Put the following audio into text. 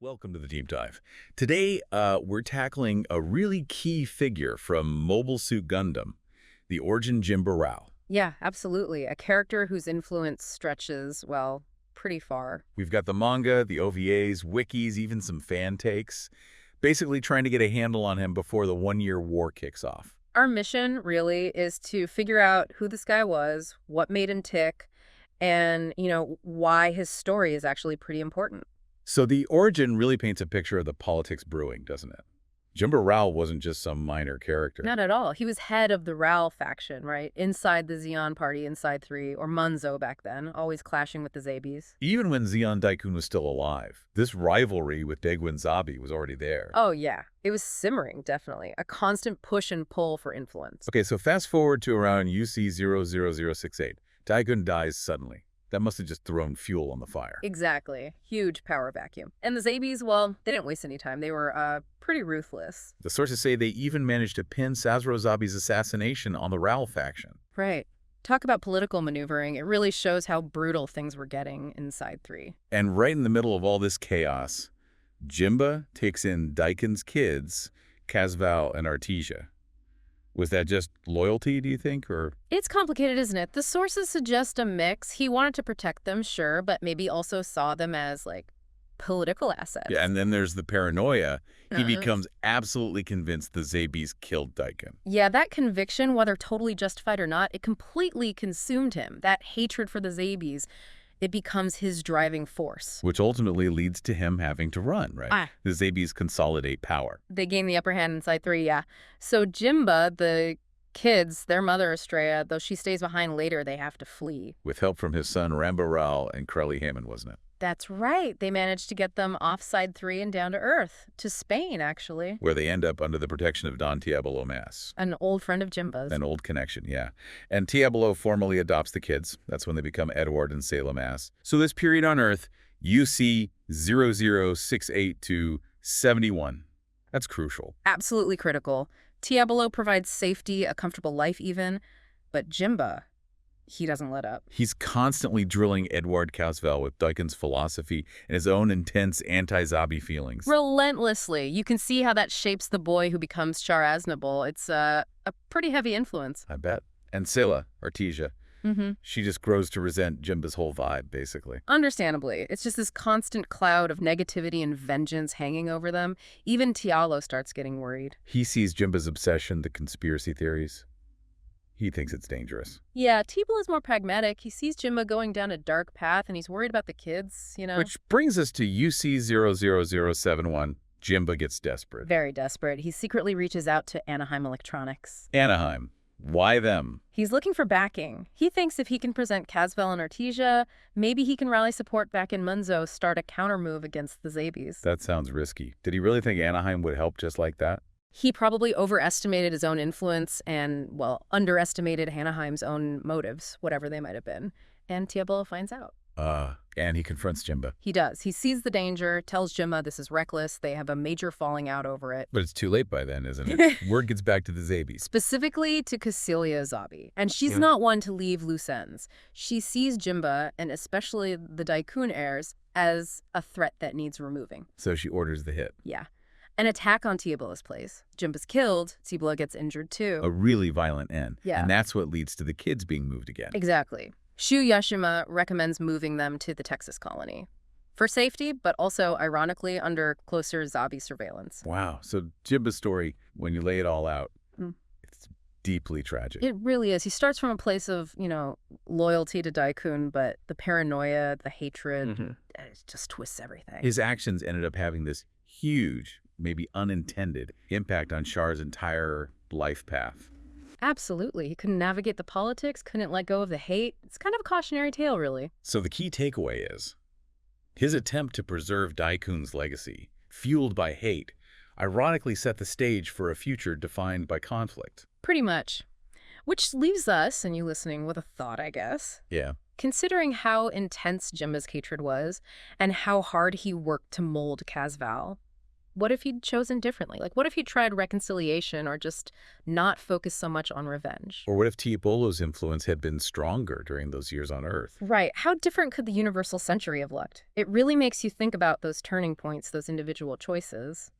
Welcome to the Deep Dive. Today, we're tackling a really key figure from Mobile Suit Gundam, the origin Jimba Ral. Yeah, absolutely. A character whose influence stretches, well, pretty far. We've got the manga, the OVAs, wikis, even some fan takes, basically trying to get a handle on him before the one-year war kicks off. Our mission, really, is to figure out who this guy was, what made him tick, and, why his story is actually pretty important. So the origin really paints a picture of the politics brewing, doesn't it? Jimba Ral wasn't just some minor character. Not at all. He was head of the Ral Faction, right? Inside the Zeon party, inside 3, or Munzo back then, always clashing with the Zabis. Even when Zeon Deikun was still alive, this rivalry with Daegu Zabi was already there. Oh, yeah. It was simmering, definitely. A constant push and pull for influence. Okay, so fast forward to around UC 00068. Daikun dies suddenly. That must have just thrown fuel on the fire. Exactly. Huge power vacuum. And the Zabis, well, they didn't waste any time. They were pretty ruthless. The sources say they even managed to pin Sazero Zabi's assassination on the Ral faction. Right. Talk about political maneuvering. It really shows how brutal things were getting inside 3. And right in the middle of all this chaos, Jimba takes in Daikun's kids, Kazval and Artesia. Was that just loyalty, do you think, or...? It's complicated, isn't it? The sources suggest a mix. He wanted to protect them, sure, but maybe also saw them as, political assets. Yeah, and then there's the paranoia. He becomes absolutely convinced the Zabis killed Daikun. Yeah, that conviction, whether totally justified or not, it completely consumed him. That hatred for the Zabis, it becomes his driving force. Which ultimately leads to him having to run, right? The Zabis consolidate power. They gain the upper hand inside 3, yeah. So Jimba, the kids, their mother Estrella, though she stays behind later, they have to flee. With help from his son Ramba Ral and Crowley Hammond, wasn't it? That's right. They managed to get them off side 3 and down to Earth. To Spain, actually. Where they end up under the protection of Don Diablo Mas. An old friend of Jimba's. An old connection, yeah. And Diablo formally adopts the kids. That's when they become Edward and Salem Mas. So this period on Earth, UC 0068 to 71. That's crucial. Absolutely critical. Diablo provides safety, a comfortable life even. But Jimba, he doesn't let up. He's constantly drilling Edward Kazval with Daikun's philosophy and his own intense anti-Zabi feelings. Relentlessly. You can see how that shapes the boy who becomes Char. It's a pretty heavy influence. I bet. And Scylla, Artesia, she just grows to resent Jimba's whole vibe, basically. Understandably. It's just this constant cloud of negativity and vengeance hanging over them. Even Tialo starts getting worried. He sees Jimba's obsession, the conspiracy theories. He thinks it's dangerous. Yeah, Teeble is more pragmatic. He sees Jimba going down a dark path, and he's worried about the kids, Which brings us to UC 00071. Jimba gets desperate. Very desperate. He secretly reaches out to Anaheim Electronics. Anaheim. Why them? He's looking for backing. He thinks if he can present Kazval and Artesia, maybe he can rally support back in Munzo, start a counter-move against the Zabis. That sounds risky. Did he really think Anaheim would help just like that? He probably overestimated his own influence and, well, underestimated Anaheim's own motives, whatever they might have been. And Diablo finds out. And he confronts Jimba. He does. He sees the danger, tells Jimba this is reckless. They have a major falling out over it. But it's too late by then, isn't it? Word gets back to the Zabis. Specifically to Cecilia Zabi. And she's not one to leave loose ends. She sees Jimba, and especially the Daikun heirs, as a threat that needs removing. So she orders the hit. Yeah. An attack on Tiabola's place. Jimba's killed. Tiabola gets injured too. A really violent end. Yeah. And that's what leads to the kids being moved again. Exactly. Shu Yashima recommends moving them to the Texas colony. For safety, but also, ironically, under closer Zabi surveillance. Wow. So Jimba's story, when you lay it all out, it's deeply tragic. It really is. He starts from a place of, loyalty to Daikun, but the paranoia, the hatred, it just twists everything. His actions ended up having this huge, maybe unintended, impact on Char's entire life path. Absolutely. He couldn't navigate the politics, couldn't let go of the hate. It's kind of a cautionary tale, really. So the key takeaway is, his attempt to preserve Daikun's legacy, fueled by hate, ironically set the stage for a future defined by conflict. Pretty much. Which leaves us, and you listening, with a thought, I guess. Yeah. Considering how intense Jimba's hatred was, and how hard he worked to mold Kazval, what if he'd chosen differently? Like, what if he tried reconciliation or just not focus so much on revenge? Or what if Tiepolo's influence had been stronger during those years on Earth? Right. How different could the universal century have looked? It really makes you think about those turning points, those individual choices.